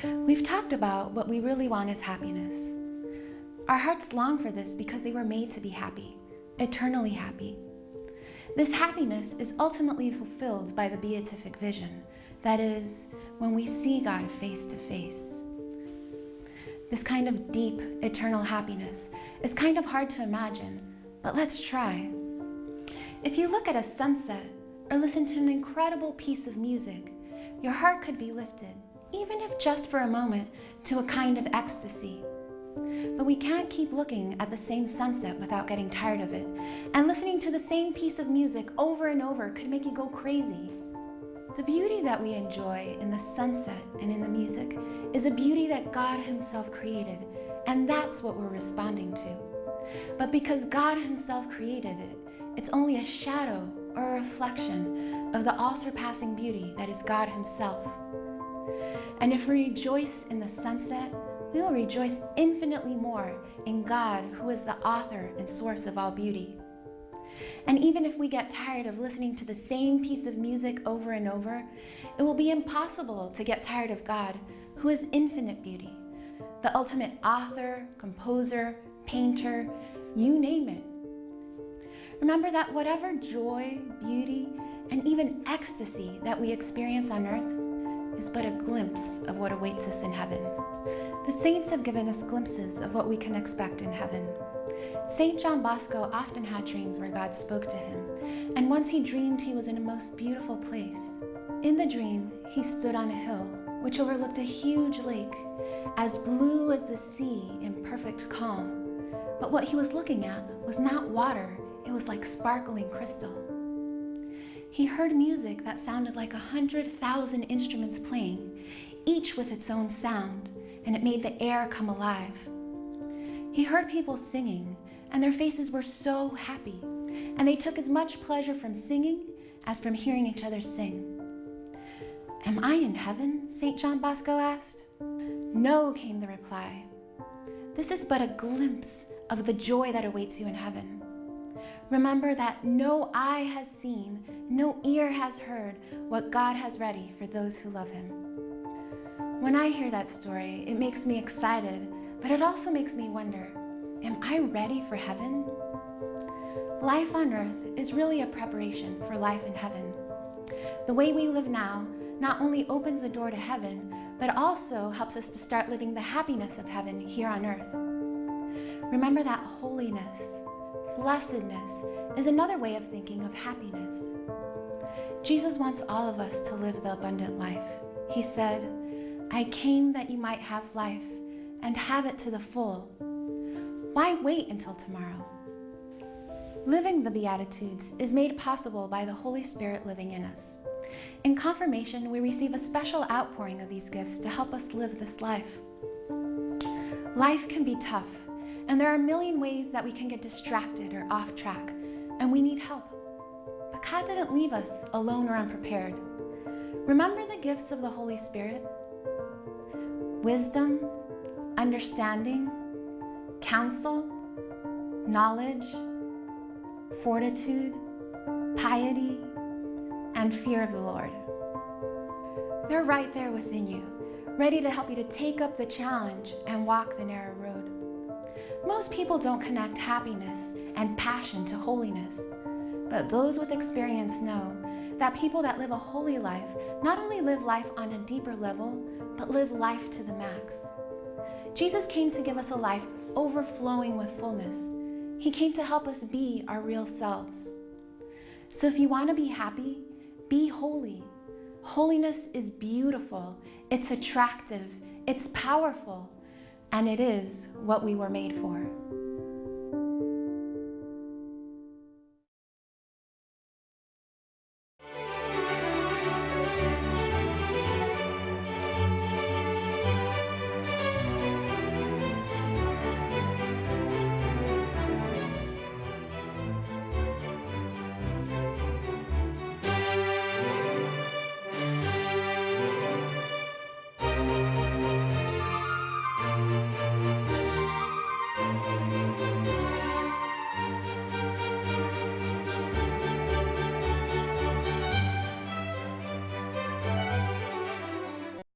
We've talked about what we really want is happiness. Our hearts long for this because they were made to be happy, eternally happy. This happiness is ultimately fulfilled by the beatific vision, that is, when we see God face to face. This kind of deep, eternal happiness is kind of hard to imagine, but let's try. If you look at a sunset or listen to an incredible piece of music, your heart could be lifted, even if just for a moment, to a kind of ecstasy. But we can't keep looking at the same sunset without getting tired of it, and listening to the same piece of music over and over could make you go crazy. The beauty that we enjoy in the sunset and in the music is a beauty that God Himself created, and that's what we're responding to. But because God Himself created it, it's only a shadow or a reflection of the all-surpassing beauty that is God Himself. And if we rejoice in the sunset, we will rejoice infinitely more in God, who is the author and source of all beauty. And even if we get tired of listening to the same piece of music over and over, it will be impossible to get tired of God, who is infinite beauty, the ultimate author, composer, painter, you name it. Remember that whatever joy, beauty, and even ecstasy that we experience on earth is but a glimpse of what awaits us in heaven. The saints have given us glimpses of what we can expect in heaven. St. John Bosco often had dreams where God spoke to him, and once he dreamed he was in a most beautiful place. In the dream, he stood on a hill which overlooked a huge lake, as blue as the sea in perfect calm. But what he was looking at was not water, it was like sparkling crystal. He heard music that sounded like 100,000 instruments playing, each with its own sound, and it made the air come alive. He heard people singing, and their faces were so happy, and they took as much pleasure from singing as from hearing each other sing. "Am I in heaven?" St. John Bosco asked. "No," came the reply. "This is but a glimpse of the joy that awaits you in heaven. Remember that no eye has seen, no ear has heard what God has ready for those who love Him." When I hear that story, it makes me excited, but it also makes me wonder, am I ready for heaven? Life on earth is really a preparation for life in heaven. The way we live now not only opens the door to heaven, but also helps us to start living the happiness of heaven here on earth. Remember that holiness, blessedness is another way of thinking of happiness. Jesus wants all of us to live the abundant life. He said, "I came that you might have life and have it to the full." Why wait until tomorrow? Living the Beatitudes is made possible by the Holy Spirit living in us. In confirmation, we receive a special outpouring of these gifts to help us live this life. Life can be tough, and there are a million ways that we can get distracted or off track, and we need help. But God didn't leave us alone or unprepared. Remember the gifts of the Holy Spirit? Wisdom, understanding, counsel, knowledge, fortitude, piety, and fear of the Lord. They're right there within you, ready to help you to take up the challenge and walk the narrow road. Most people don't connect happiness and passion to holiness, but those with experience know that people that live a holy life not only live life on a deeper level, but live life to the max. Jesus came to give us a life overflowing with fullness. He came to help us be our real selves. So if you want to be happy, be holy. Holiness is beautiful, it's attractive, it's powerful, and it is what we were made for.